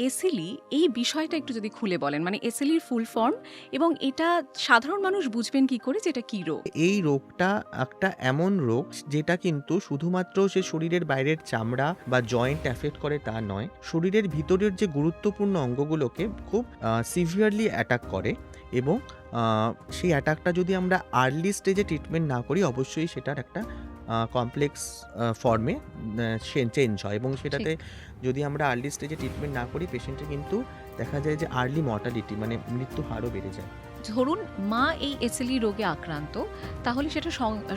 এসিলি এই বিষয়টা একটু যদি খুলে বলেন, মানে এসিলির ফুল ফর্ম এবং এটা সাধারণ মানুষ বুঝবেন কি করে যে এটা কি রোগ? এই রোগটা একটা এমন রোগ যেটা কিন্তু শুধুমাত্র সে শরীরের বাইরের চামড়া বা জয়েন্ট অ্যাফেক্ট করে তা নয়, শরীরের ভিতরের যে গুরুত্বপূর্ণ অঙ্গগুলোকে খুব সিভিয়ারলি অ্যাটাক করে। এবং সেই অ্যাটাকটা যদি আমরা আর্লি স্টেজে ট্রিটমেন্ট না করি, অবশ্যই সেটার একটা কমপ্লেক্স ফর্মে চেঞ্জ হয়। এবং ঠিক। সেটাতে যদি আমরা আর্লি স্টেজে ট্রিটমেন্ট না করি, পেশেন্টের কিন্তু দেখা যায় যে আর্লি মর্টালিটি মানে মৃত্যু হারও বেড়ে যায়। ধরুন মা এই এসিলি রোগে আক্রান্ত, তাহলে সেটা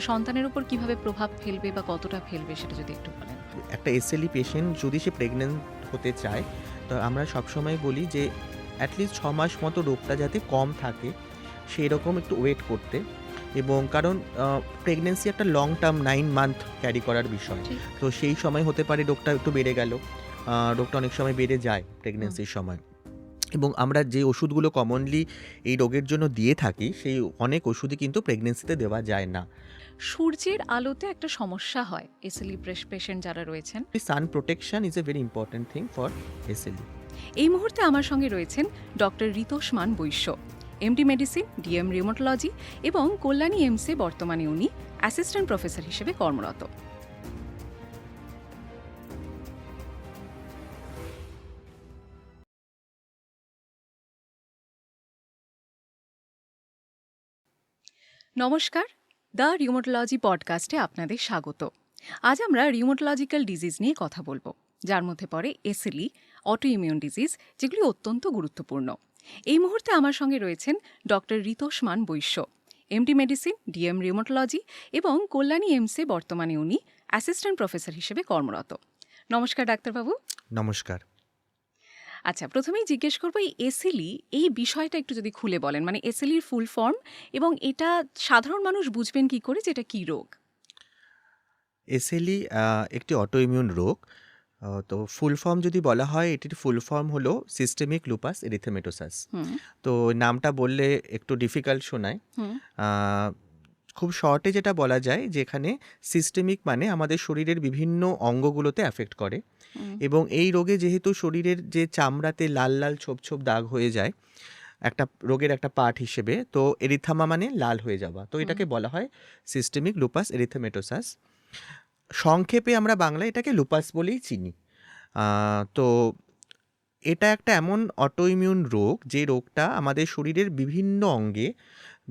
সন্তানের উপর কিভাবে প্রভাব ফেলবে বা কতটা ফেলবে সেটা যদি একটু বলেন। একটা এসএলই পেশেন্ট যদি সে প্রেগনেন্ট হতে চায়, তো আমরা সবসময় বলি যে অ্যাটলিস্ট 6 মাস মতো রোগটা যাতে কম থাকে সেই রকম একটু ওয়েট করতে। এবং কারণ প্রেগনেন্সি একটা লং টার্ম 9 মান্থ ক্যারি করার বিষয়। ঠিক। তো সেই সময় হতে পারে রোগটা একটু বেড়ে গেল, রোগটা অনেক সময় বেড়ে যায় হুম। প্রেগনেন্সির সময়। এবং আমরা যে ওষুধগুলো কমনলি এই রোগের জন্য দিয়ে থাকি, সেই অনেক ওষুধই কিন্তু প্রেগনেন্সিতে দেওয়া যায় না। সূর্যের আলোতে একটা সমস্যা হয় এসিলি পেশেন্ট যারা রয়েছেন। সান protection is a very important thing for SLE. এই মুহূর্তে আমার সঙ্গে রয়েছেন ডক্টর রিতোষমান বৈশ্য, এমডি মেডিসিন, ডিএম রিউমাটোলজি এবং কল্যাণী এমসে বর্তমানে উনি অ্যাসিস্ট্যান্ট প্রফেসর হিসেবে কর্মরত। নমস্কার, দ্য রিউমাটোলজি পডকাস্টে আপনাদের স্বাগত। আজ আমরা রিউমাটোলজিক্যাল ডিজিজ নিয়ে কথা বলবো, যার মধ্যে পড়ে এসিলি, অটো ইমিউন ডিজিজ, যেগুলি অত্যন্ত গুরুত্বপূর্ণ। এই মুহূর্তে আমার সঙ্গে রয়েছেন ডক্টর রিতোষমান বৈশ্য, এমডি মেডিসিন, ডিএম রিউমাটোলজি এবং কল্যাণী এমসে বর্তমানে উনি অ্যাসিস্ট্যান্ট প্রফেসর হিসেবে কর্মরত। নমস্কার ডাক্তারবাবু। নমস্কার। আচ্ছা, প্রথমেই জিজ্ঞেস করবো এই এসিলি এই বিষয়টা একটু যদি খুলে বলেন, মানে এসিলির ফুল ফর্ম এবং এটা সাধারণ মানুষ বুঝবেন কি করে যে এটা কি রোগ? এসএলই একটি অটো ইমিউন রোগ। তো ফুল ফর্ম যদি বলা হয়, এটির ফুল ফর্ম হলো সিস্টেমিক লুপাস এরিথেমেটোসাস। হুম। তো নামটা বললে একটু ডিফিকাল্ট শোনায়। হুম। আ খুব শর্টে যেটা বলা যায় যে এখানে সিস্টেমিক মানে আমাদের শরীরের বিভিন্ন অঙ্গগুলোতে অ্যাফেক্ট করে। হুম। এবং এই রোগে যেহেতু শরীরের যে চামড়াতে লাল লাল ছোপ ছোপ দাগ হয়ে যায় একটা রোগের একটা পার্ট হিসেবে, তো এরিথামা মানে লাল হয়ে যাওয়া, তো হুম। এটাকে বলা হয় সিস্টেমিক লুপাস এরিথেমেটোসাস। সংক্ষেপে আমরা বাংলায় এটাকে লুপাস বলেই চিনি। তো এটা একটা এমন অটোইমিউন রোগ যে রোগটা আমাদের শরীরের বিভিন্ন অঙ্গে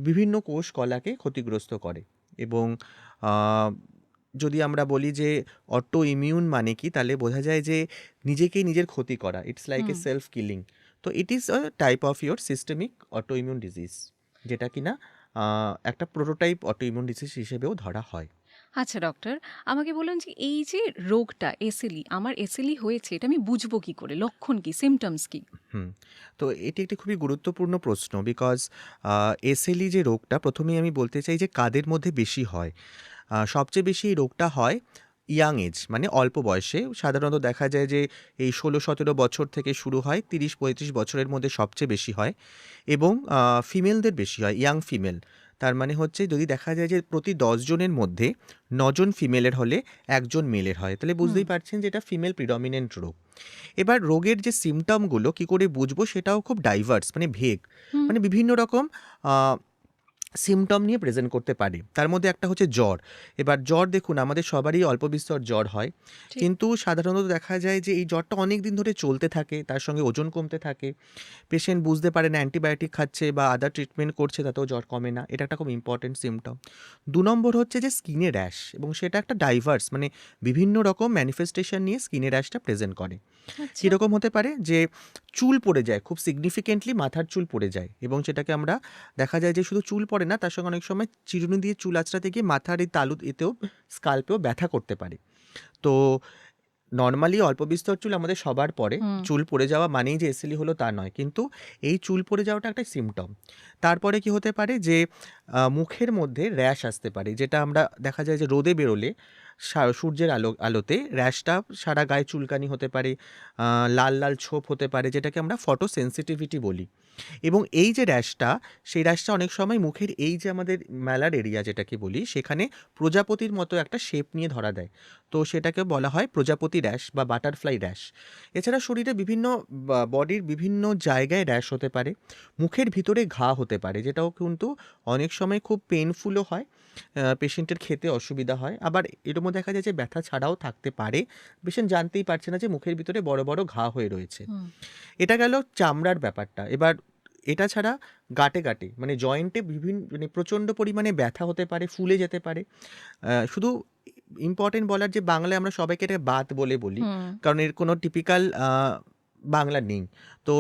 বিভিন্ন কোষ কলাকে ক্ষতিগ্রস্ত করে। এবং আহ, যদি আমরা বলি যে অটো ইমিউন মানে কি, তাহলে বোঝা যায় যে নিজেকেই নিজের ক্ষতি করা, it's like a hmm. Self killing. তো it is a type of your systemic auto immune disease, যেটা কিনা একটা প্রোটোটাইপ অটো ইমিউন ডিজিজ হিসেবেও ধরা হয়। আচ্ছা ডক্টর, আমাকে বলুন যে এই যে রোগটা এসিলি, আমার এসিলি হয়েছে, এটা আমি বুঝবো কি করে? লক্ষণ কি, সিমটমস কি? হুম। তো এটি একটি খুবই গুরুত্বপূর্ণ প্রশ্ন, বিকজ এসএলই যে রোগটা, প্রথমেই আমি বলতে চাই যে কাদের মধ্যে বেশি হয়। সবচেয়ে বেশি এই রোগটা হয় ইয়াং এজ মানে অল্প বয়সে। সাধারণত দেখা যায় যে এই 16-17 বছর থেকে শুরু হয়, 30-35 বছরের মধ্যে সবচেয়ে বেশি হয়। এবং ফিমেলদের বেশি হয়, ইয়াং ফিমেল। তার মানে হচ্ছে যদি দেখা যায় যে প্রতি 10 জনের মধ্যে 9 জন ফিমেলের হলে 1 জন মেলের হয়, তাহলে হুম। বুঝতেই পারছেন যে এটা ফিমেল প্রিডমিনেন্ট রোগ। এবার রোগের যে সিমটমগুলো কী করে বুঝবো, সেটাও খুব ডাইভার্স মানে ভেগ, হুম। মানে বিভিন্ন রকম সিমটম নিয়ে প্রেজেন্ট করতে পারে। তার মধ্যে একটা হচ্ছে জ্বর। এবার জ্বর দেখুন, আমাদের সবারই অল্প বিস্তর জ্বর হয়, ঠিক। কিন্তু সাধারণত দেখা যায় যে এই জ্বরটা অনেক দিন ধরে চলতে থাকে, তার সঙ্গে ওজন কমতে থাকে। পেশেন্ট বুঝতে পারে না, অ্যান্টিবায়োটিক খাচ্ছে বা আদার ট্রিটমেন্ট করছে, তাতেও জ্বর কমে না। এটা একটা খুব ইম্পর্টেন্ট সিমটম। 2 নম্বর হচ্ছে যে স্কিনে র্যাশ, এবং সেটা একটা ডাইভার্স মানে বিভিন্ন রকম ম্যানিফেস্টেশন নিয়ে স্কিনে র্যাশটা প্রেজেন্ট করে। আচ্ছা। কীরকম হতে পারে, যে চুল পড়ে যায়, খুব সিগনিফিকেন্টলি মাথার চুল পড়ে যায়, এবং সেটাকে আমরা দেখা যায় যে শুধু চুল পড়ে না, তার সঙ্গে অনেক সময় চিরুনি দিয়ে চুল আঁচড়াতে গিয়ে মাথার এই তালু এতেও স্কাল্পেও ব্যথা করতে পারে। তো নর্মালি অল্প বিস্তর চুল আমাদের সবার পড়ে। হুম। চুল পড়ে যাওয়া মানেই যে এসএলই হলো তা নয়, কিন্তু এই চুল পড়ে যাওয়াটা একটা সিমটম। তারপরে কি হতে পারে, যে মুখের মধ্যে র্যাশ আসতে পারে, যেটা আমরা দেখা যায় যে রোদে বেরোলে সূর্যের আলোতে র্যাশটা সারা গায়ে চুলকানি হতে পারে, লাল লাল ছোপ হতে পারে, যেটাকে আমরা ফটো সেন্সিটিভিটি বলি। এবং এই যে র্যাশটা, সেই র্যাশটা অনেক সময় মুখের এই যে আমাদের ম্যালার এরিয়া যেটাকে বলি, সেখানে প্রজাপতির মতো একটা শেপ নিয়ে ধরা দেয়। তো তো সেটাকে বলা হয় প্রজাপতি র্যাশ বা বাটারফ্লাই র্যাশ। এছাড়া শরীরে বিভিন্ন বডির বিভিন্ন জায়গায় র্যাশ হতে পারে, মুখের ভিতরে ঘা হতে পারে, যেটাও কিন্তু অনেক সময় খুব পেইনফুলও হয়, পেশেন্টের খেতে অসুবিধা হয়, আবার এরকমও দেখা যায় যে ব্যথা ছাড়াও থাকতে পারে, পেশেন্ট জানতেই পারছে না যে মুখের ভিতরে বড় বড় ঘা হয়ে রয়েছে। হুম। এটা গেল চামড়ার ব্যাপারটা। এবার এটা ছাড়া গাঁটে গাঁটে মানে জয়েন্টে বিভিন্ন মানে প্রচণ্ড পরিমাণে ব্যথা হতে পারে, ফুলে যেতে পারে। শুধু ইম্পর্টেন্ট বলার যে বাংলায় আমরা সবাইকে এটা বাত বলে বলি, হুম। কারণ এর কোনো টিপিক্যাল বাংলা নেই। তো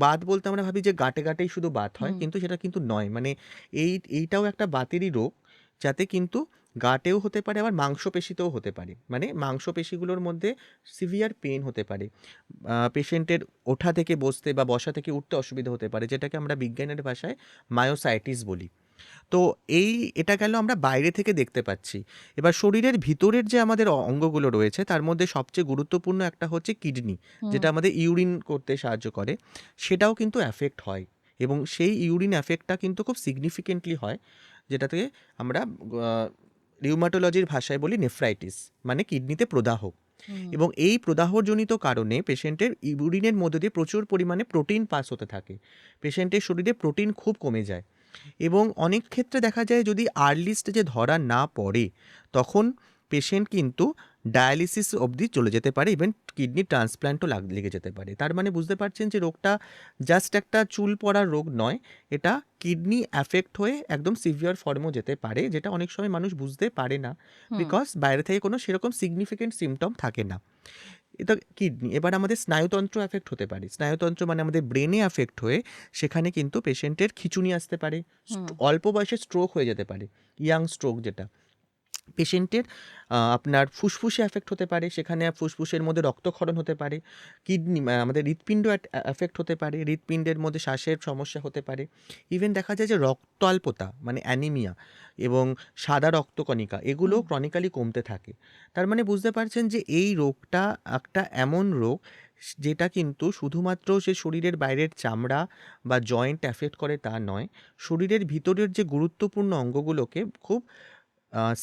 বাত বলতে আমরা ভাবি যে গাঁটে গাঁটেই শুধু বাত হয়, হুম। কিন্তু সেটা কিন্তু নয়। মানে এইটাও একটা বাতেরই রোগ, যাতে কিন্তু গাঁটেও হতে পারে, আবার মাংসপেশিতেও হতে পারে। মানে মাংসপেশিগুলোর মধ্যে সিভিয়ার পেইন হতে পারে, পেশেন্টের ওঠা থেকে বসতে বা বসা থেকে উঠতে অসুবিধা হতে পারে, যেটাকে আমরা বিজ্ঞানের ভাষায় মায়োসাইটিস বলি। তো এটা গেল আমরা বাইরে থেকে দেখতে পাচ্ছি। এবার শরীরের ভিতরের যে আমাদের অঙ্গগুলো রয়েছে তার মধ্যে সবচেয়ে গুরুত্বপূর্ণ একটা হচ্ছে কিডনি, হুম। যেটা আমাদের ইউরিন করতে সাহায্য করে। সেটাও কিন্তু অ্যাফেক্ট হয়, এবং সেই ইউরিন অ্যাফেক্টটা কিন্তু খুব সিগনিফিকেন্টলি হয়, যেটাতে আমরা রিউমাটোলজির ভাষায় বলি নেফ্রাইটিস, মানে কিডনিতে প্রদাহ। হুম। এবং এই প্রদাহজনিত কারণে পেশেন্টের ইউরিনের মধ্যে দিয়ে প্রচুর পরিমাণে প্রোটিন পাস হতে থাকে, পেশেন্টের শরীরে প্রোটিন খুব কমে যায়, এবং অনেক ক্ষেত্রে দেখা যায় যদি আর্লি স্টেজে ধরা না পড়ে তখন পেশেন্ট কিন্তু ডায়ালিসিস অবধি চলে যেতে পারে, ইভেন কিডনি ট্রান্সপ্ল্যান্টও লেগে যেতে পারে। তার মানে বুঝতে পারছেন যে রোগটা জাস্ট একটা চুল পড়ার রোগ নয়, এটা কিডনি অ্যাফেক্ট হয়ে একদম সিভিয়ার ফর্মও যেতে পারে, যেটা অনেক সময় মানুষ বুঝতে পারে না, হুম। বিকজ বাইরে থেকে কোনো সেরকম সিগনিফিকেন্ট সিমটম থাকে না। এটা কিডনি। এবার আমাদের স্নায়ুতন্ত্র অ্যাফেক্ট হতে পারে। স্নায়ুতন্ত্র মানে আমাদের ব্রেনে অ্যাফেক্ট হয়ে সেখানে কিন্তু পেশেন্টের খিঁচুনি আসতে পারে, হুম। অল্প বয়সে স্ট্রোক হয়ে যেতে পারে, ইয়াং স্ট্রোক যেটা। পেশেন্টের আপনার ফুসফুসে অ্যাফেক্ট হতে পারে, সেখানে ফুসফুসের মধ্যে রক্তক্ষরণ হতে পারে, কিডনি আমাদের হৃৎপিণ্ড অ্যাফেক্ট হতে পারে, হৃৎপিণ্ডের মধ্যে শ্বাসের সমস্যা হতে পারে, ইভেন দেখা যায় যে রক্তাল্পতা মানে অ্যানিমিয়া এবং সাদা রক্তকণিকা এগুলোও হুম। ক্রনিক্যালি কমতে থাকে। তার মানে বুঝতে পারছেন যে এই রোগটা একটা এমন রোগ যেটা কিন্তু শুধুমাত্র সে শরীরের বাইরের চামড়া বা জয়েন্ট অ্যাফেক্ট করে তা নয়, শরীরের ভিতরের যে গুরুত্বপূর্ণ অঙ্গগুলোকে খুব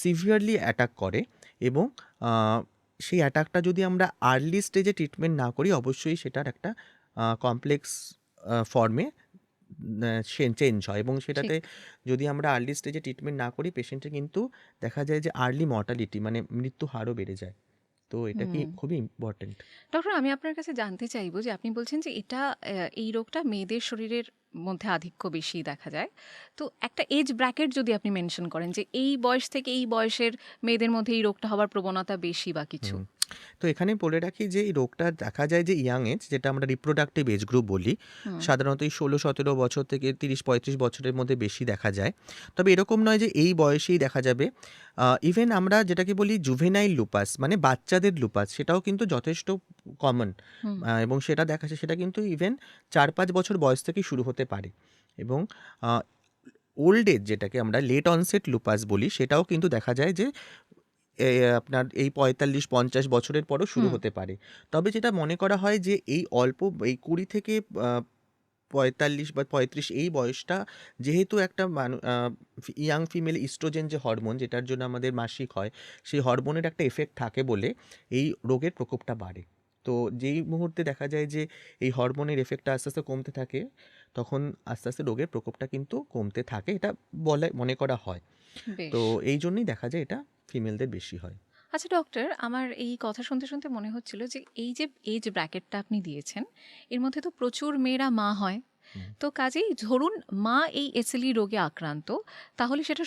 সিভিয়ারলি অ্যাটাক করে, এবং সেই অ্যাটাকটা যদি আমরা আর্লি স্টেজে ট্রিটমেন্ট না করি অবশ্যই সেটার একটা কমপ্লেক্স ফর্মে চেঞ্জ হয়, এবং ঠিক। সেটাতে যদি আমরা আর্লি স্টেজে ট্রিটমেন্ট না করি পেশেন্টের কিন্তু দেখা যায় যে আর্লি মর্টালিটি মানে মৃত্যু হারও বেড়ে যায়। তো এটা কি হুম। খুবই ইম্পর্টেন্ট। ডক্টর, আমি আপনার কাছে জানতে চাইবো যে আপনি বলছেন যে এটা এই রোগটা মেয়েদের শরীরের মধ্যে আধিক্য বেশি দেখা যায়। তো একটা এজ ব্র্যাকেট যদি আপনি মেনশন করেন যে এই বয়স থেকে এই বয়সের মেয়েদের মধ্যে এই রোগটা হওয়ার প্রবণতা বেশি বা কিছু। হুম। তো এখানে বলে রাখি যে এই রোগটা দেখা যায় যে ইয়াং এজ, যেটা আমরা রিপ্রোডাক্টিভ এজ গ্রুপ বলি, হুম। সাধারণত এই 16-17 বছর থেকে 30-35 বছরের মধ্যে বেশি দেখা যায়। তবে এরকম নয় যে এই বয়সেই দেখা যাবে। ইভেন আমরা যেটাকে বলি জুভেনাইল লুপাস মানে বাচ্চাদের লুপাস, সেটাও কিন্তু যথেষ্ট কমন, হুম। এবং সেটা দেখা যায় সেটা কিন্তু ইভেন 4-5 বছর বয়স থেকেই শুরু হতে পারে, এবং ওল্ড এজ যেটাকে আমরা লেট অনসেট লুপাস বলি সেটাও কিন্তু দেখা যায় যে আপনার এই 45-50 বছরের পরও শুরু হুম। হতে পারে। তবে যেটা মনে করা হয় যে এই অল্প এই 20 থেকে 45 বা 35 এই বয়সটা যেহেতু একটা ইয়াং ফিমেল ইস্ট্রোজেন যে হরমোন যেটার জন্য আমাদের মাসিক হয়, সেই হরমোনের একটা এফেক্ট থাকে বলে এই রোগের প্রকোপটা বাড়ে। তো যেই মুহূর্তে দেখা যায় যে এই হরমোনের এফেক্টটা আস্তে আস্তে কমতে থাকে, তখন আস্তে আস্তে রোগের প্রকোপটা কিন্তু কমতে থাকে, এটা মনে করা হয়। তো বেশ। এই জন্যই দেখা যায় এটা ফিমেলদের বেশি হয়। আচ্ছা ডক্টর, আমার এই কথা শুনতে শুনতে মনে হচ্ছিল যে এই যে এজ ব্র্যাকেটটা আপনি দিয়েছেন, এর মধ্যে তো প্রচুর মেয়েরা মা হয়। হুম। তো কাজেই ধরুন মা এই এসএলই রোগে আক্রান্ত, তাহলে সেটা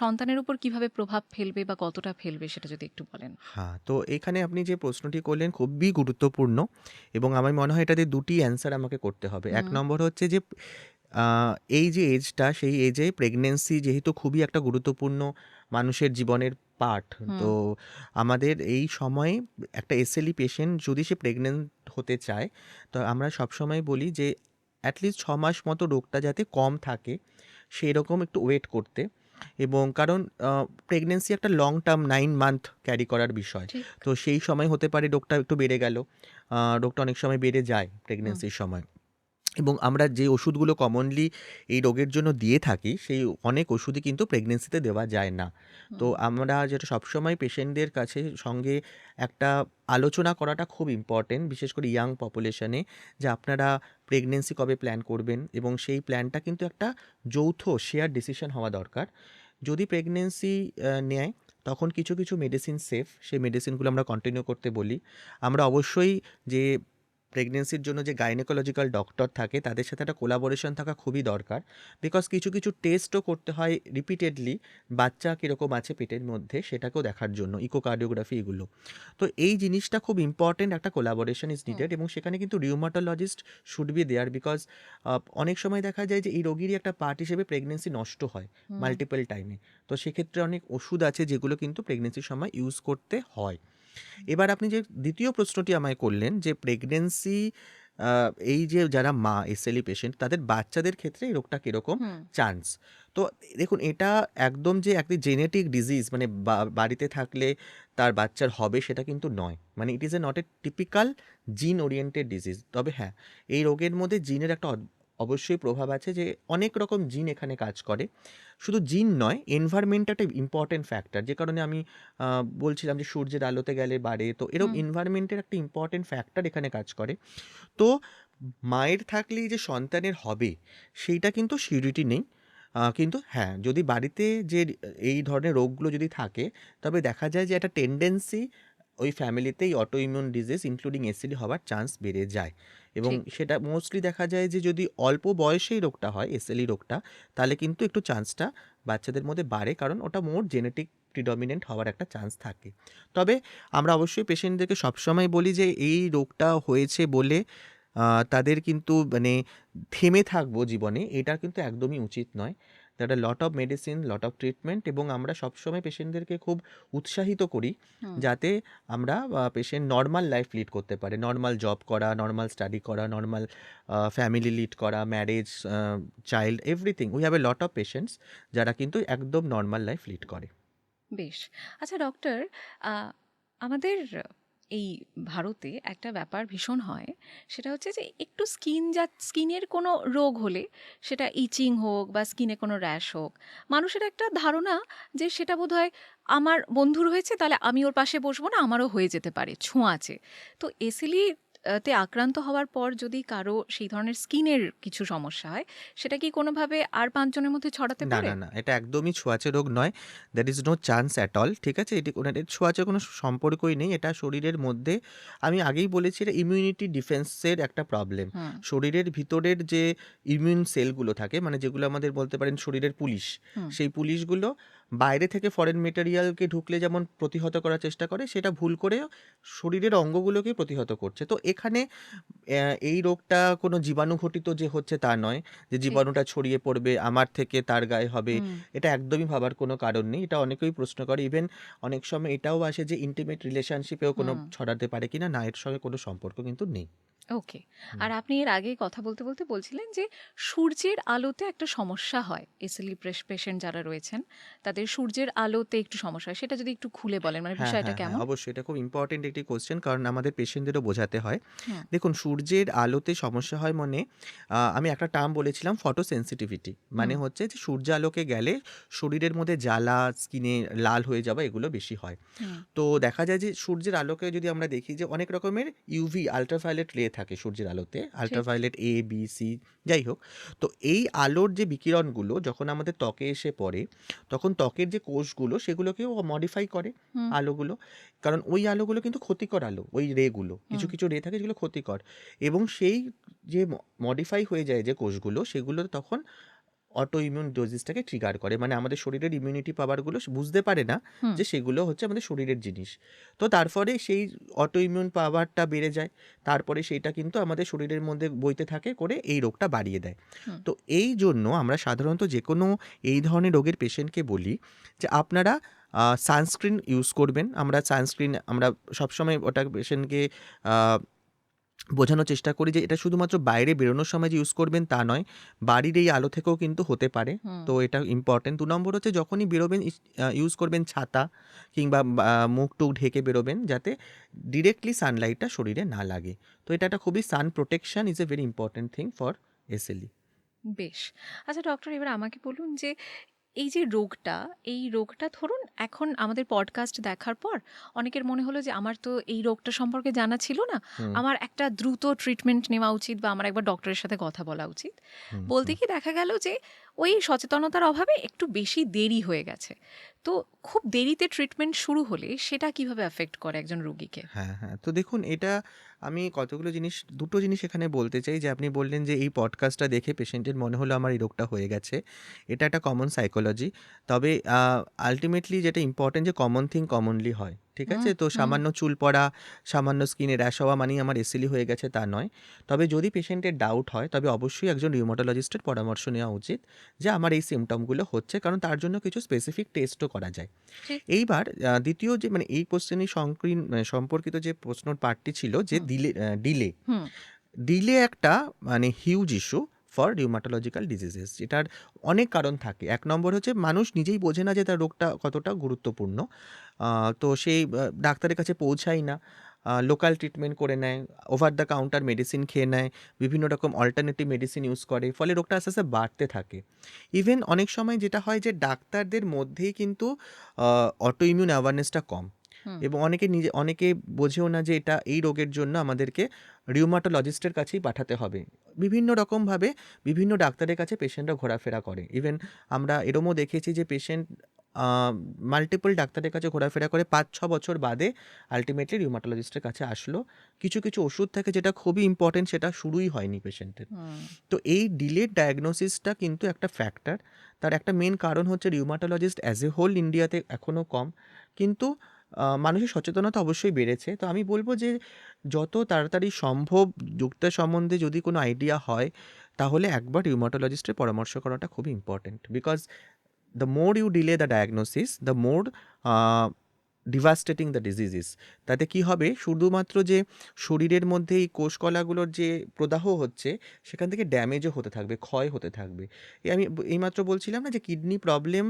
সন্তানের উপর কিভাবে প্রভাব ফেলবে বা কতটা ফেলবে সেটা যদি একটু বলেন। হ্যাঁ, তো এখানে আপনি যে প্রশ্নটি করলেন খুবই গুরুত্বপূর্ণ, এবং আমার মনে হয় এটাতে দুটি অ্যান্সার আমাকে করতে হবে। এক হুম। নম্বর হচ্ছে যে এই যে এজটা সেই এজে প্রেগনেন্সি যেহেতু খুবই একটা গুরুত্বপূর্ণ মানুষের জীবনের পার্ট, হুম। তো আমাদের এই সময়ে একটা এসএলই পেশেন্ট যদি সে প্রেগনেন্ট হতে চায়, তো আমরা সবসময় বলি যে অ্যাটলিস্ট 6 মাস মতো রোগটা যাতে কম থাকে সেই রকম একটু ওয়েট করতে, এবং কারণ প্রেগনেন্সি একটা লং টার্ম 9 মান্থ ক্যারি করার বিষয়। ঠিক। তো সেই সময় হতে পারে রোগটা একটু বেড়ে গেল, রোগটা অনেক সময় বেড়ে যায় হুম। প্রেগনেন্সির সময়। এবং আমরা যে ওষুধগুলো কমনলি এই রোগের জন্য দিয়ে থাকি সেই অনেক ওষুধই কিন্তু প্রেগনেন্সিতে দেওয়া যায় না। তো হুম, আমরা যেটা সবসময় পেশেন্টদের কাছে সঙ্গে একটা আলোচনা করাটা খুব ইম্পর্টেন্ট, বিশেষ করে ইয়াং পপুলেশনে, যে আপনারা প্রেগনেন্সি কবে প্ল্যান করবেন, এবং সেই প্ল্যানটা কিন্তু একটা যৌথ শেয়ার ডিসিশন হওয়া দরকার। যদি প্রেগনেন্সি নেয় তখন কিছু কিছু মেডিসিন সেফ, সেই মেডিসিনগুলো আমরা কন্টিনিউ করতে বলি। আমরা অবশ্যই যে প্রেগনেন্সির জন্য যে গাইনোকোলজিক্যাল ডক্টর থাকে তাদের সাথে একটা কোলাবোরেশন থাকা খুবই দরকার, বিকজ কিছু কিছু টেস্টও করতে হয় রিপিটেডলি, বাচ্চা কীরকম আছে পেটের মধ্যে সেটাকেও দেখার জন্য, ইকোকার্ডিওগ্রাফি এগুলো। তো এই জিনিসটা খুব ইম্পর্টেন্ট, একটা কোলাবোরেশন ইজ হুম, নিডেড, এবং সেখানে কিন্তু rheumatologist should be there, because অনেক সময় দেখা যায় যে এই রোগীরই একটা পার্ট হিসেবে প্রেগনেন্সি নষ্ট হয় হুম, মাল্টিপল টাইমে। তো সেক্ষেত্রে অনেক ওষুধ আছে যেগুলো কিন্তু প্রেগনেন্সির সময় ইউজ করতে হয়। এবার আপনি যে দ্বিতীয় প্রশ্নটি আমায় করলেন যে প্রেগনেন্সি, এই যে যারা মা এসএলই পেশেন্ট তাদের বাচ্চাদের ক্ষেত্রে এই রোগটা কীরকম হুম, চান্স। তো দেখুন, এটা একদম যে একটি জেনেটিক ডিজিজ, মানে বাড়িতে থাকলে তার বাচ্চার হবে সেটা কিন্তু নয়, মানে it is a not a typical জিন ওরিয়েন্টেড ডিজিজ। তবে হ্যাঁ, এই রোগের মধ্যে জিনের একটা অবশ্যই প্রভাব আছে, যে অনেক রকম জিন এখানে কাজ করে। শুধু জিন নয়, এনভায়রনমেন্ট একটা ইম্পর্টেন্ট ফ্যাক্টর, যে কারণে আমি বলছিলাম যে সূর্যের আলোতে গেলে বাড়ে, তো এরকম হুম, এনভায়রনমেন্টের একটা ইম্পর্টেন্ট ফ্যাক্টর এখানে কাজ করে। তো মায়ের থাকলেই যে সন্তানের হবে সেইটা কিন্তু সিউরিটি নেই। কিন্তু হ্যাঁ, যদি বাড়িতে যে এই ধরনের রোগগুলো যদি থাকে, তবে দেখা যায় যে একটা টেন্ডেন্সি ওই ফ্যামিলিতেই auto immune disease including SCD হওয়ার চান্স বেড়ে যায়। এবং ঠিক। সেটা মোস্টলি দেখা যায় যে যদি অল্প বয়সেই রোগটা হয়, এসএলই রোগটা, তাহলে কিন্তু একটু চান্সটা বাচ্চাদের মধ্যে বাড়ে, কারণ ওটা মোর জেনেটিক প্রিডমিনেন্ট হওয়ার একটা চান্স থাকে। তবে আমরা অবশ্যই পেশেন্টদেরকে সবসময় বলি যে এই রোগটা হয়েছে বলে তাদের কিন্তু মানে থেমে থাকবো জীবনে, এটা কিন্তু একদমই উচিত নয়। That are lot of medicine, lot of treatment, এবং আমরা সবসময় পেশেন্টদেরকে খুব উৎসাহিত করি হুম, যাতে আমরা পেশেন্ট নর্মাল লাইফ লিড করতে পারে, নর্মাল জব করা, নর্মাল স্টাডি করা, নর্মাল ফ্যামিলি লিড করা, marriage, child, everything. We have a lot of patients যারা কিন্তু একদম নর্মাল লাইফ লিড করে। বেশ। আচ্ছা ডক্টর, আ আমাদের এই ভারতে একটা ব্যাপার ভীষণ হয়, সেটা হচ্ছে যে একটু স্কিনের কোনো রোগ হলে, সেটা ইচিং হোক বা স্কিনে কোনো র্যাশ হোক, মানুষের একটা ধারণা যে সেটা বোধহয় আমার বন্ধুর হয়েছে, তাহলে আমি ওর পাশে বসবো না, আমারও হয়ে যেতে পারে, ছোঁয়াচে। তো এসিলি তে আক্রান্ত হওয়ার পর যদি কারো সেই ধরনের স্কিনের কিছু সমস্যা হয়, সেটা কি কোনোভাবে আর ৫ জনের মধ্যে ছড়াতে না, পারে? না, না। এটা একদমই ছোঁয়াচে রোগ নয়। That is no chance at all. ঠিক আছে? এটি কোনো, এর ছোঁয়াচে কোনো সম্পর্কই নেই। এটা শরীরের মধ্যে, আমি আগেই বলেছি, এটা ইমিউনিটি ডিফেন্সের একটা প্রবলেম। হুম, শরীরের ভিতরের যে ইমিউন সেলগুলো থাকে, মানে যেগুলো আমাদের বলতে পারেন শরীরের পুলিশ, হুম, সেই পুলিশগুলো বাইরে থেকে ফরেন মেটেরিয়ালকে ঢুকলে যেমন প্রতিহত করার চেষ্টা করে, সেটা ভুল করে শরীরের অঙ্গগুলোকেই প্রতিহত করছে। তো এখানে এই রোগটা কোনো জীবাণুঘটিত যে হচ্ছে তা নয়, যে ঠিক। জীবাণুটা ছড়িয়ে পড়বে আমার থেকে তার গায়ে হবে, হুম, এটা একদমই ভাবার কোনো কারণ নেই। এটা অনেকেই প্রশ্ন করে, ইভেন অনেক সময় এটাও আসে যে ইন্টিমেট রিলেশনশিপেও কোনো হুম। ছড়াতে পারে কিনা, না, এর সঙ্গে কোনো সম্পর্ক কিন্তু নেই। ওকে। হুম। আর আপনি এর আগে কথা বলতে বলতে বলছিলেন যে সূর্যের আলোতে একটা সমস্যা হয়, এসএলই পেশেন্ট যারা রয়েছেন তাদের সূর্যের আলোতে একটু সমস্যা হয়, সেটা যদি একটু খুলে বলেন, মানে হ্যাঁ, বিষয়টা হ্যাঁ, হ্যাঁ, কেমন? অবশ্যই এটা খুব ইম্পর্টেন্ট একটি কোয়েশ্চেন, কারণ আমাদের পেশেন্টদেরও বোঝাতে হয়। হুম, দেখুন, সূর্যের আলোতে সমস্যা হয় মানে, আমি একটা টার্ম বলেছিলাম, ফটো সেনসিটিভিটি, মানে হুম, হচ্ছে যে সূর্যালোকে গেলে শরীরের মধ্যে জ্বালা, স্কিনে লাল হয়ে যাওয়া, এগুলো বেশি হয়। হুম, তো দেখা যায় যে সূর্যের আলোকে যদি আমরা দেখি যে অনেক রকমের ইউভি আল্ট্রাভায়োলেট রে থাকে সূর্যের আলোতে, ঠিক। আল্ট্রাভায়োলেট এ, বি, সি, যাই হোক। তো এই আলোর যে বিকিরণগুলো যখন আমাদের ত্বকে এসে পড়ে, তখন ত্বকের যে কোষগুলো সেগুলোকেও মডিফাই করে হুম, আলোগুলো, কারণ ওই আলোগুলো কিন্তু ক্ষতিকর আলো, ওই রেগুলো, কিছু হুম, কিছু রে থাকে যেগুলো ক্ষতিকর, এবং সেই যে মডিফাই হয়ে যায় যে কোষগুলো, সেগুলো তখন অটো ইমিউন ডিজিজটাকে ট্রিগার করে, মানে আমাদের শরীরের ইমিউনিটি পাওয়ারগুলো বুঝতে পারে না হুম, যে সেগুলো হচ্ছে আমাদের শরীরের জিনিস। তো তারপরে সেই অটো ইমিউন পাওয়ারটা বেড়ে যায়, তারপরে সেইটা কিন্তু আমাদের শরীরের মধ্যে বইতে থাকে করে এই রোগটা বাড়িয়ে দেয়। হুম, তো এই জন্য আমরা সাধারণত যে কোনো এই ধরনের রোগের পেশেন্টকে বলি যে আপনারা সানস্ক্রিন ইউজ করবেন। আমরা সানস্ক্রিন, আমরা সবসময় ওটা পেশেন্টকে বোঝানোর চেষ্টা করি যে এটা শুধুমাত্র বাইরে বেরোনোর সময় যে ইউজ করবেন তা নয়, বাড়ির এই আলো থেকেও কিন্তু হতে পারে। হুম। তো এটা ইম্পর্টেন্ট। ২ নম্বর হচ্ছে যখনই বেরোবেন ইউজ করবেন ছাতা কিংবা মুখ-টুখ ঢেকে বেরোবেন যাতে ডিরেক্টলি সানলাইটটা শরীরে না লাগে। তো এটা একটা খুবই সান protection is a very important thing for SLE. বেশ। আচ্ছা ডক্টর, এবার আমাকে বলুন যে এই যে রোগটা, এই রোগটা ধরুন এখন আমাদের পডকাস্ট দেখার পর অনেকের মনে হলো যে আমার তো এই রোগটা সম্পর্কে জানা ছিল না। হুম, আমার একটা দ্রুত ট্রিটমেন্ট নেওয়া উচিত বা আমার একবার ডক্টরের সাথে কথা বলা উচিত। হুম, বলতে হুম। কি দেখা গেল যে ওই সচেতনতার অভাবে একটু বেশি দেরি হয়ে গেছে। তো খুব দেরিতে ট্রিটমেন্ট শুরু হলে সেটা কিভাবে এফেক্ট করে একজন রোগীকে? হ্যাঁ, হ্যাঁ। তো দেখুন এটা আমি কতগুলো জিনিস ২ টো জিনিস এখানে বলতে চাই যে আপনি বললেন যে এই পডকাস্টটা দেখে পেশেন্টের মনে হলো আমার এই রোগটা হয়ে গেছে। এটা একটা কমন সাইকোলজি। তবে আল্টিমেটলি যেটা ইম্পোর্টেন্ট যে কমন থিং কমনলি হয়। ঠিক হুম, আছে? তো হুম। সামান্য চুল পড়া, সামান্য স্কিনে র‍্যাশ হওয়া মানেই আমার এসএলই হয়ে গেছে তা নয়। তবে যদি পেশেন্টের ডাউট হয় তবে অবশ্যই একজন রিউমাটোলজিস্টের পরামর্শ নেওয়া উচিত যে আমার এই সিম্পটমগুলো হচ্ছে, কারণ তার জন্য কিছু স্পেসিফিক টেস্টও করা যায়। ঠিক। এইবার দ্বিতীয় যে মানে এই কোশ্চেনের সম্পর্কিত যে প্রশ্নর পার্টটি ছিল যে হুম, ডিলে। হুম, ডিলে একটা মানে huge issue for rheumatological diseases, যেটার অনেক কারণ থাকে। ১ নম্বর হচ্ছে মানুষ নিজেই বোঝে না যে তার রোগটা কতটা গুরুত্বপূর্ণ। তো সেই ডাক্তারের কাছে পৌঁছায় না। লোকাল ট্রিটমেন্ট করে নেয়, ওভার দ্য কাউন্টার মেডিসিন খেয়ে নেয়, বিভিন্ন রকম অল্টারনেটিভ মেডিসিন ইউজ করে। ফলে রোগটা আস্তে, আস্তে বাড়তে থাকে। ইভেন অনেক সময় যেটা হয় যে ডাক্তারদের মধ্যেই কিন্তু অটো ইমিউন অ্যাওয়ারনেসটা কম। হুম, এবং অনেকে বোঝেও না যে এটা এই রোগের জন্য আমাদেরকে রিউমাটোলজিস্টের কাছেই পাঠাতে হবে। বিভিন্ন রকমভাবে বিভিন্ন ডাক্তারের কাছে পেশেন্টরা ঘোরাফেরা করে। ইভেন আমরা এরমও দেখেছি যে পেশেন্ট আ মাল্টিপল ডাক্তারের কাছে ঘোরাফেরা করে ৫-৬ বছর বাদে আল্টিমেটলি রিউমাটোলজিস্টের কাছে আসলো। কিছু, কিছু ওষুধ থাকে যেটা খুবই ইম্পোর্টেন্ট, সেটা শুরুই হয়নি পেশেন্টের। হুম। তো এই ডিলেড ডায়াগনোসিসটা কিন্তু একটা ফ্যাক্টর। তার একটা মেইন কারণ হচ্ছে রিউমাটোলজিস্ট অ্যাজ এ হোল ইন্ডিয়াতে এখনও কম। কিন্তু মানুষের সচেতনতা অবশ্যই বেড়েছে। তো আমি বলব যে যত তাড়াতাড়ি সম্ভব রোগটা সম্বন্ধে যদি কোনো আইডিয়া হয়, তাহলে একবার রিউমাটোলজিস্টের পরামর্শ করাটা খুবই important. Because the more you delay the diagnosis, the more devastating the diseases. তাতে কি হবে, শুধুমাত্র যে শরীরের মধ্যে এই কোষকলাগুলোর যে প্রদাহ হচ্ছে সেখান থেকে ড্যামেজও হতে থাকবে, ক্ষয় হতে থাকবে। আমি এইমাত্র বলছিলাম না যে কিডনি প্রবলেম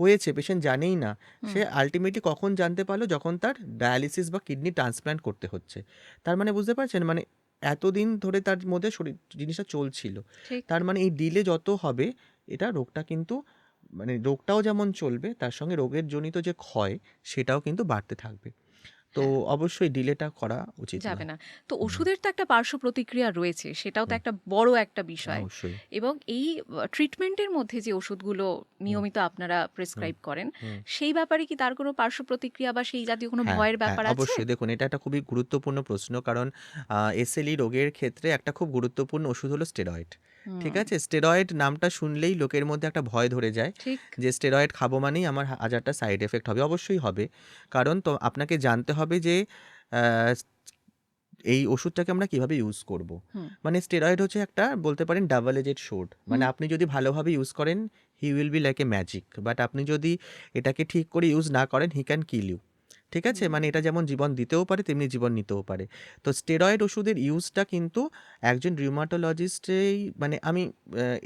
হয়েছে, পেশেন্ট জানেই না। হুম, সে আলটিমেটলি কখন জানতে পারলো, যখন তার ডায়ালিসিস বা কিডনি ট্রান্সপ্ল্যান্ট করতে হচ্ছে। তার মানে বুঝতে পারছেন, মানে এতদিন ধরে তার মধ্যে শরীর জিনিসটা চলছিল। ঠিক। তার মানে এই ডিলে যত হবে, এটা রোগটা কিন্তু মানে রোগটাও যেমন চলবে, তার সঙ্গে রোগের জনিত যে ক্ষয় সেটাও কিন্তু বাড়তে থাকবে। তো হ্যাঁ। অবশ্যই ডিলেটা করা উচিত যাবে নয়। না। তো হুম, ওষুধের তো একটা পার্শ্ব প্রতিক্রিয়া রয়েছে, সেটাও তো হুম, একটা বড় একটা বিষয়। অবশ্যই। এবং এই ট্রিটমেন্টের মধ্যে যে ওষুধগুলো হুম, নিয়মিত আপনারা হুম, প্রেসক্রাইব করেন, হুম। সেই ব্যাপারে কি তার কোনো পার্শ্ব প্রতিক্রিয়া বা সেই জাতীয় কোনো হ্যাঁ, ভয়ের হ্যাঁ, ব্যাপার আছে? অবশ্যই। দেখুন এটা একটা খুবই গুরুত্বপূর্ণ প্রশ্ন, কারণ এসএলই রোগের ক্ষেত্রে একটা খুব গুরুত্বপূর্ণ ওষুধ হলো স্টেরয়েড। ঠিক হুম, আছে? স্টেরয়েড নামটা শুনলেই লোকের মধ্যে একটা ভয় ধরে যায় ঠিক। যে স্টেরয়েড খাবো মানেই আমার হাজারটা সাইড এফেক্ট হবে। অবশ্যই হবে। কারণ তো আপনাকে জানতে হবে যে আ এই ওষুধটাকে আমরা কিভাবে ইউজ করব। হুম, মানে স্টেরয়েড হচ্ছে একটা বলতে পারেন ডাবল এজেড সোর্ড। মানে হুম, আপনি যদি ভালোভাবে ইউজ করেন, he will be like a magic. But আপনি যদি এটাকে ঠিক করে ইউজ না করেন, হি ক্যান কিল ইউ। ঠিক আছে? হুম, মানে এটা যেমন জীবন দিতেও পারে, তেমনি জীবন নিতেও পারে। তো স্টেরয়েড ওষুধের ইউজটা কিন্তু একজন রিউমাটোলজিস্টেই মানে আমি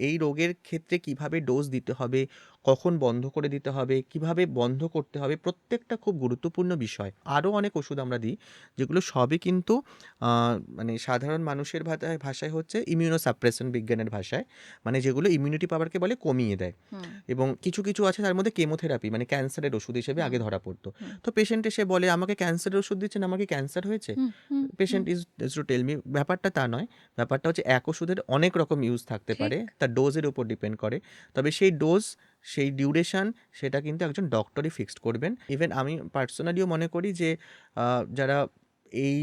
এই রোগের ক্ষেত্রে কিভাবে ডোজ দিতে হবে, কখন বন্ধ করে দিতে হবে, কিভাবে বন্ধ করতে হবে, প্রত্যেকটা খুব গুরুত্বপূর্ণ বিষয়। আরও অনেক ওষুধ আমরা দিই, যেগুলো সবই কিন্তু আ মানে সাধারণ মানুষের ভাষায় হচ্ছে ইমিউনো সাপ্রেশন বিজ্ঞানের ভাষায়। মানে যেগুলো ইমিউনিটি পাওয়ারকে বলে কমিয়ে দেয়। হুম, এবং কিছু, কিছু আছে তার মধ্যে কেমোথেরাপি মানে ক্যান্সারের ওষুধ হিসেবে হুম, আগে ধরা পড়তো। হুম, তো পেশেন্ট এসে বলে, "আমাকে ক্যান্সারের ওষুধ দিচ্ছেন, আমার কি ক্যান্সার হয়েছে?" Hmm, hmm, hmm, patient is to tell me, ব্যাপারটা তা নয়। ব্যাপারটা হচ্ছে এক ওষুধের অনেক রকম ইউজ থাকতে ঠিক। পারে। তার ডোজের উপর ডিপেন্ড করে। তবে সেই ডোজ, সেই ডিউরেশন সেটা কিন্তু একজন ডক্টরই ফিক্সড করবেন। ইভেন আমি পার্সোনালিও মনে করি যে যারা এই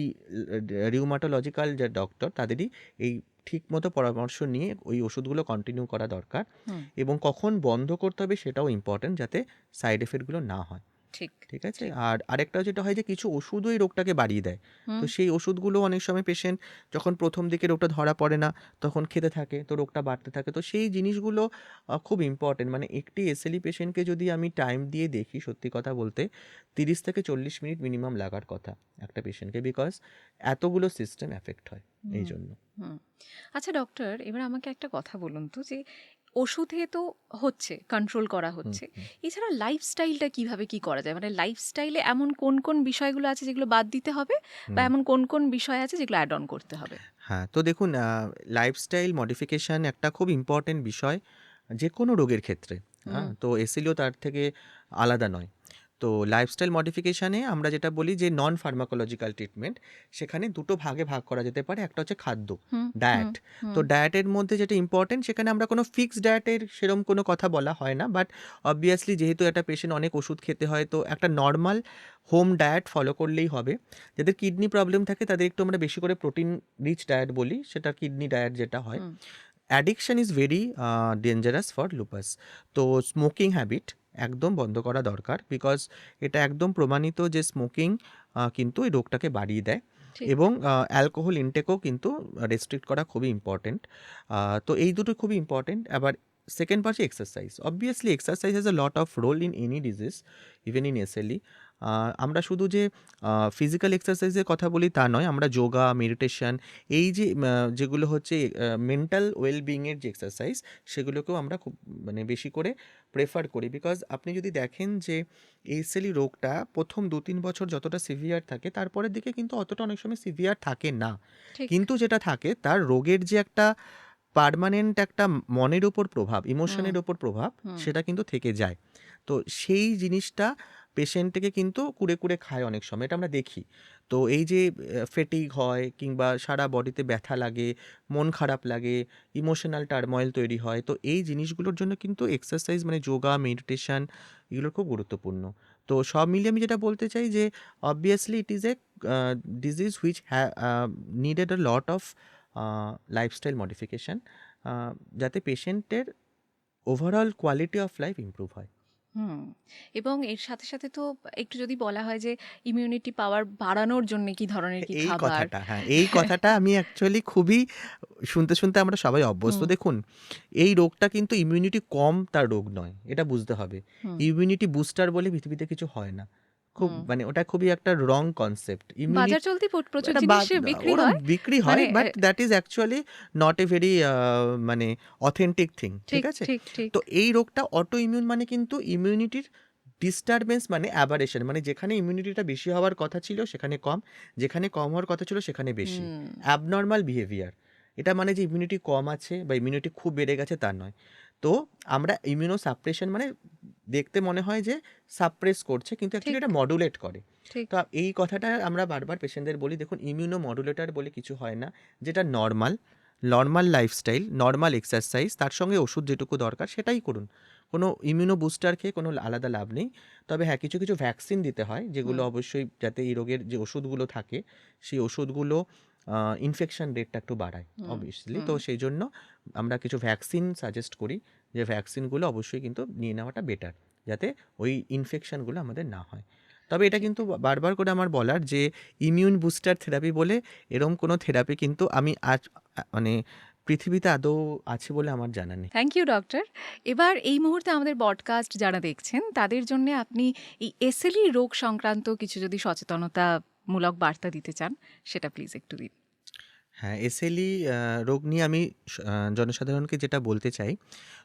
রিউমাটোলজিক্যাল যে ডক্টর তাদেরই এই ঠিকমতো পরামর্শ নিয়ে ওই ওষুধগুলো কন্টিনিউ করা দরকার। হুম। এবং কখন বন্ধ করতে হবে সেটাও ইম্পর্টেন্ট, যাতে সাইড এফেক্টগুলো না হয়। ঠিক ঠিক আছে? ঠিক আর আরেকটা যেটা হয় যে কিছু ওষুধও এই রোগটাকে বাড়িয়ে দেয়। তো হুম সেই ওষুধগুলো অনেক সময় পেশেন্ট যখন প্রথম দিকে রোগটা ধরা পড়ে না, তখন খেতে থাকে, তো রোগটা বাড়তে থাকে। তো সেই জিনিসগুলো খুব ইম্পর্টেন্ট। মানে একটি এসএলই পেশেন্টকে যদি আমি টাইম দিয়ে দেখি, সত্যি কথা বলতে 30 থেকে 40 মিনিট মিনিমাম লাগার কথা একটা পেশেন্টকে, বিকজ এতগুলো সিস্টেম এফেক্ট হয় এই হুম জন্য। হুম আচ্ছা ডক্টর, এবার আমাকে একটা কথা বলুন তো, যে ওষুধে তো হচ্ছে, কন্ট্রোল করা হুম, হচ্ছে, হুম, এছাড়া লাইফস্টাইলটা কিভাবে কি করা যায়? মানে লাইফস্টাইলে এমন কোন কোন বিষয়গুলো আছে যেগুলো বাদ দিতে হবে, বা হুম। এমন কোন কোন বিষয় আছে যেগুলো অ্যাড অন করতে হবে? হ্যাঁ, তো দেখুন লাইফস্টাইল মডিফিকেশন একটা খুব ইম্পর্টেন্ট বিষয় যেকোনো রোগের ক্ষেত্রে। হুম হ্যাঁ? তো এসিলিও তার থেকে আলাদা নয়। তো লাইফস্টাইল মডিফিকেশনে আমরা যেটা বলি যে নন ফার্মাকোলজিক্যাল ট্রিটমেন্ট, সেখানে দুটো ভাগে ভাগ করা যেতে পারে। একটা হচ্ছে খাদ্য, হুম হুম ডায়েট। তো হুম ডায়েটের মধ্যে যেটা ইম্পর্টেন্ট, সেখানে আমরা কোনো ফিক্সড ডায়েটের সেরকম কোনো কথা বলা হয় না। বাট অবভিয়াসলি যেহেতু একটা পেশেন্ট অনেক ওষুধ খেতে হয়, তো একটা নর্মাল হোম ডায়েট ফলো করলেই হবে। যাদের কিডনি প্রবলেম থাকে তাদের একটু আমরা বেশি করে প্রোটিন রিচ ডায়েট বলি, সেটা কিডনি ডায়েট যেটা হয়। Hmm addiction is very dangerous for lupus. তো স্মোকিং হ্যাবিট একদম বন্ধ করা দরকার, বিকজ এটা একদম প্রমাণিত যে স্মোকিং কিন্তু এই রোগটাকে বাড়িয়ে দেয়। ঠিক এবং অ্যালকোহল ইনটেকও কিন্তু রেস্ট্রিক্ট করা খুবই ইম্পর্টেন্ট। তো এই দুটো খুবই ইম্পর্টেন্ট। আবার second part exercise. Obviously exercise has a lot of role in any disease, even in SLE. আমরা শুধু যে ফিজিক্যাল এক্সারসাইজের কথা বলি তা নয়, আমরা যোগা, মেডিটেশন, এই যে যেগুলো হচ্ছে মেন্টাল ওয়েলবিংয়ের যে এক্সারসাইজ, সেগুলোকেও আমরা খুব মানে বেশি করে প্রেফার করি। বিকজ আপনি যদি দেখেন যে এইচএলই রোগটা প্রথম 2-3 বছর যতটা সিভিয়ার থাকে, তারপরের দিকে কিন্তু অতটা অনেক সময় সিভিয়ার থাকে না। ঠিক কিন্তু যেটা থাকে তার রোগের যে একটা পার্মানেন্ট একটা মনের উপর প্রভাব, হুম ইমোশনের উপর প্রভাব, হুম সেটা কিন্তু থেকে যায়। তো সেই জিনিসটা পেশেন্টকে কিন্তু কুরে কুরে খায় অনেক সময়, এটা আমরা দেখি। তো এই যে ফেটিগ হয় কিংবা সারা বডিতে ব্যথা লাগে, মন খারাপ লাগে, ইমোশনাল টার্ময়েল তৈরি হয়, তো এই জিনিসগুলোর জন্য কিন্তু এক্সারসাইজ মানে যোগা, মেডিটেশন, এগুলো খুব গুরুত্বপূর্ণ। তো সব মিলিয়ে আমি যেটা বলতে চাই যে obviously it is a disease which needed a lot of lifestyle modification, যাতে পেশেন্টের overall quality of life improve হয়। হুম এবং এর সাথে সাথে তো একটু যদি বলা হয় যে ইমিউনিটি পাওয়ার বাড়ানোর জন্য কি ধরনের কি এই খাবার? কথাটা, হ্যাঁ, এই কথাটা আমি অ্যাকচুয়ালি খুবই শুনতে, শুনতে আমরা সবাই অভ্যস্ত। হুম দেখুন, এই রোগটা কিন্তু ইমিউনিটি কম তার রোগ নয়, এটা বুঝতে হবে। হুম ইমিউনিটি বুস্টার বলে পৃথিবীতে কিছু হয় না। খুব হুম মানে ওটা খুবই একটা রং কনসেপ্ট। বাজার চলতি প্রচুর এটা জিনিস বিক্রি ওরা হয়, বিক্রি হয়, মানে but that is actually not a very মানে অথেন্টিক থিং, ঠিক ঠিক আছে? ঠিক ঠিক তো এই রোগটা অটো ইমিউন, মানে কিন্তু ইমিউনিটির ডিস্টারবেন্স, মানে অ্যাবারেশন, মানে যেখানে ইমিউনিটিটা বেশি হওয়ার কথা ছিল সেখানে কম, যেখানে কম হওয়ার কথা ছিল সেখানে বেশি। হুম অ্যাবনর্মাল বিহেভিয়ার। এটা মানে যে ইমিউনিটি কম আছে বা ইমিউনিটি খুব বেড়ে গেছে তা নয়। তো আমরা ইমিউনো সাপ্রেশন মানে দেখতে মনে হয় যে সাপ্রেস করছে, কিন্তু ঠিক অ্যাকচুয়ালি এটা মডুলেট করে। ঠিক তো এই কথাটা আমরা বারবার পেশেন্টদের বলি, দেখুন ইমিউনো মডুলেটর বলে কিছু হয় না। যেটা normal, normal lifestyle, normal exercise, তার সঙ্গে ওষুধ যেটুকু দরকার সেটাই করুন। কোনো ইমিউনো বুস্টার খেয়ে কোনো আলাদা লাভ নেই। তবে হ্যাঁ, কিছু কিছু ভ্যাকসিন দিতে হয়, যেগুলো হুম অবশ্যই যাতে এই রোগের যে ওষুধগুলো থাকে সেই ওষুধগুলো ইনফেকশন রেটটা একটু বাড়ায় হুম অবভিয়াসলি। হুম তো সেই জন্য আমরা কিছু ভ্যাকসিন সাজেস্ট করি, যে ভ্যাকসিনগুলো অবশ্যই কিন্তু নিয়ে নেওয়াটা বেটার, যাতে ওই ইনফেকশনগুলো আমাদের না হয়। তবে এটা ঠিক। কিন্তু বারবার করে আমার বলার যে ইমিউন বুস্টার থেরাপি বলে এরম কোনো থেরাপি কিন্তু আমি আজ মানে পৃথিবীতে আদৌ আছে বলে আমার জানা নেই। Thank you doctor. এবার এই মুহূর্তে আমাদের পডকাস্ট যারা দেখছেন তাদের জন্য আপনি এই এসএলই রোগ সংক্রান্ত কিছু যদি সচেতনতামূলক বার্তা দিতে চান, সেটা প্লিজ একটু দিন। হ্যাঁ, এসএলই রোগ নিয়ে আমি জনসাধারণকে যেটা বলতে চাই,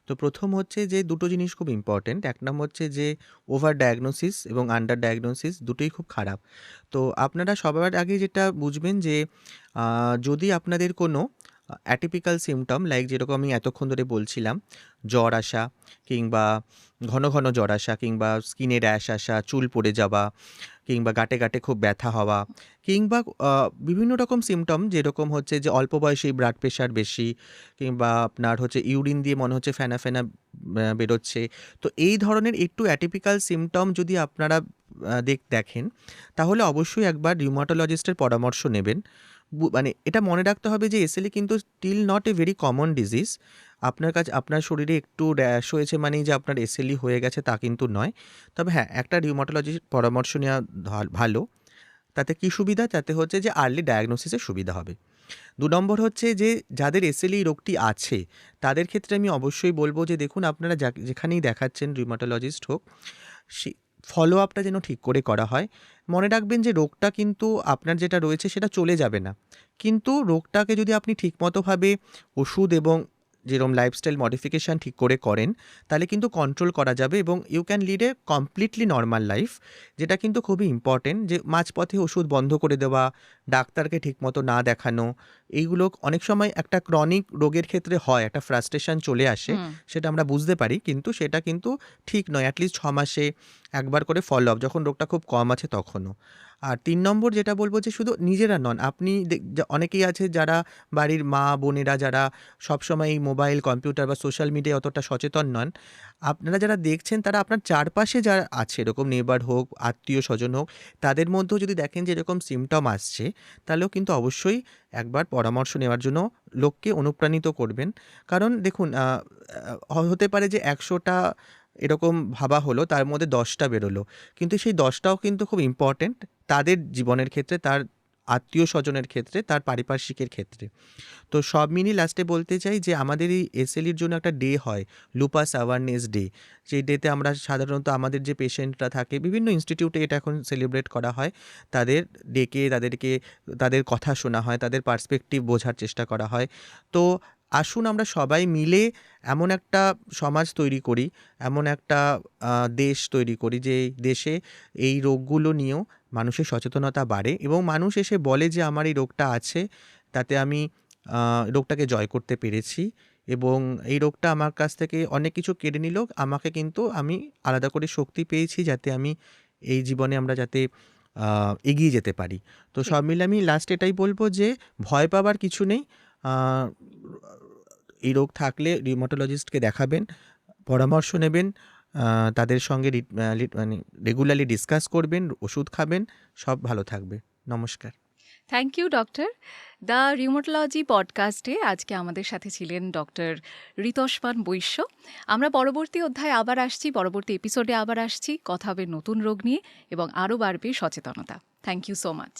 তো প্রথম হচ্ছে যে দুটো জিনিস খুব ইম্পর্টেন্ট। এক নম্বর হচ্ছে যে ওভার ডায়াগনোসিস এবং আন্ডার ডায়াগনোসিস দুটোই খুব খারাপ। তো আপনারা সবার আগে যেটা বুঝবেন যে যদি আপনাদের কোনো অ্যাটিপিক্যাল সিম্পটম, লাইক যেরকম আমি এতক্ষণ ধরে বলছিলাম, জ্বর আসা কিংবা ঘন ঘন জ্বর আসা কিংবা স্কিনে র্যাশ আসা, চুল পড়ে যাওয়া কিংবা গাঁটে গাঁটে খুব ব্যথা হওয়া, কিংবা বিভিন্ন রকম সিম্পটম, যেরকম হচ্ছে যে অল্প বয়সেই ব্লাড প্রেশার বেশি, কিংবা আপনার হচ্ছে ইউরিন দিয়ে মনে হচ্ছে ফেনা ফেনা বেরোচ্ছে। তো এই ধরনের একটু অ্যাটিপিক্যাল সিম্পটম যদি আপনারা দেখেন, তাহলে অবশ্যই একবার রিউমাটোলজিস্টের পরামর্শ নেবেন। মানে এটা মনে রাখতে হবে যে এসএলই কিন্তু still not a very common disease. আপনার শরীরে একটু র্যাশ হয়েছে মানেই যে আপনার এসএলই হয়ে গেছে তা কিন্তু নয়। তবে হ্যাঁ, একটা রিউমাটোলজির পরামর্শ নেওয়া ভালো। তাতে কি সুবিধা? তাতে হচ্ছে যে আর্লি ডায়াগনোসিসের সুবিধা হবে। ২ নম্বর হচ্ছে যে যাদের এসএলই রোগটি আছে, তাদের ক্ষেত্রে আমি অবশ্যই বলব যে দেখুন আপনারা যেখানেই দেখাচ্ছেন রিউমাটোলজিস্ট হোক, সে ফলো আপটা যেন ঠিক করে করা হয়। মনে রাখবেন যে রোগটা কিন্তু আপনার যেটা রয়েছে সেটা চলে যাবে না। কিন্তু রোগটাকে যদি আপনি ঠিকমতোভাবে ওষুধ এবং যেরকম লাইফস্টাইল মডিফিকেশান ঠিক করে করেন, তাহলে কিন্তু কন্ট্রোল করা যাবে এবং you can lead a completely normal life. যেটা কিন্তু খুবই ইম্পর্টেন্ট, যে মাঝপথে ওষুধ বন্ধ করে দেওয়া, ডাক্তারকে ঠিকমতো না দেখানো, এইগুলো অনেক সময় একটা ক্রনিক রোগের ক্ষেত্রে হয়, একটা ফ্রাস্ট্রেশন চলে আসে, হুম। সেটা আমরা বুঝতে পারি, কিন্তু সেটা কিন্তু ঠিক নয়। অ্যাটলিস্ট 6 মাসে একবার করে ফলো আপ, যখন রোগটা খুব কম আছে তখনও। আর ৩ নম্বর যেটা বলব যে শুধু নিজেরা নন, আপনি অনেকেই আছে যারা বাড়ির মা বোনেরা যারা সবসময় এই মোবাইল, কম্পিউটার বা সোশ্যাল মিডিয়ায় অতটা সচেতন নন, আপনারা যারা দেখছেন তারা আপনার চারপাশে যারা আছে, এরকম নেবার হোক, আত্মীয় স্বজন হোক, তাদের মধ্যেও যদি দেখেন যে এরকম সিমটম আসছে, তাহলেও কিন্তু অবশ্যই একবার পরামর্শ নেওয়ার জন্য লোককে অনুপ্রাণিত করবেন। কারণ দেখুন, হতে পারে যে ১০০টা এরকম ভাবা হলো, তার মধ্যে ১০টা বেরোলো, কিন্তু সেই ১০টাও কিন্তু খুব ইম্পর্ট্যান্ট তাদের জীবনের ক্ষেত্রে, তার আত্মীয় স্বজনের ক্ষেত্রে, তার পারিপার্শ্বিকের ক্ষেত্রে। তো সব মিলিয়ে লাস্টে বলতে চাই যে আমাদের এই এসএলইর জন্য একটা ডে হয়, লুপাস অ্যাওয়ারনেস ডে। সেই ডেতে আমরা সাধারণত আমাদের যে পেশেন্টরা থাকে, বিভিন্ন ইনস্টিটিউটে এটা এখন সেলিব্রেট করা হয়, তাদের ডেকে তাদের কথা শোনা হয়, তাদের পার্সপেক্টিভ বোঝার চেষ্টা করা হয়। তো আসুন আমরা সবাই মিলে এমন একটা সমাজ তৈরি করি, এমন একটা দেশ তৈরি করি, যে এই দেশে এই রোগগুলো নিয়েও মানুষের সচেতনতা বাড়ে এবং মানুষ এসে বলে যে আমার এই রোগটা আছে, তাতে আমি রোগটাকে জয় করতে পেরেছি এবং এই রোগটা আমার কাছ থেকে অনেক কিছু কেড়ে নিল, আমাকে কিন্তু আমি আলাদা করে শক্তি পেয়েছি যাতে আমি এই জীবনে আমরা যাতে এগিয়ে যেতে পারি। তো ঠিক। সব মিলে আমি লাস্ট এটাই বলবো যে ভয় পাবার কিছু নেই। আহ, এই রোগ থাকলে রিউমাটোলজিস্টকে দেখাবেন, পরামর্শ নেবেন, তাদের সঙ্গে মানে রেগুলারলি ডিসকাস করবেন, ওষুধ খাবেন, সব ভালো থাকবে। নমস্কার। Thank you doctor. The rheumatology পডকাস্টে আজকে আমাদের সাথে ছিলেন ডক্টর ঋতস্মান বৈশ্য। আমরা পরবর্তী অধ্যায়ে আবার আসছি, পরবর্তী এপিসোডে আবার আসছি, কথা হবে নতুন রোগ নিয়ে এবং আরও বাড়বে সচেতনতা। Thank you so much.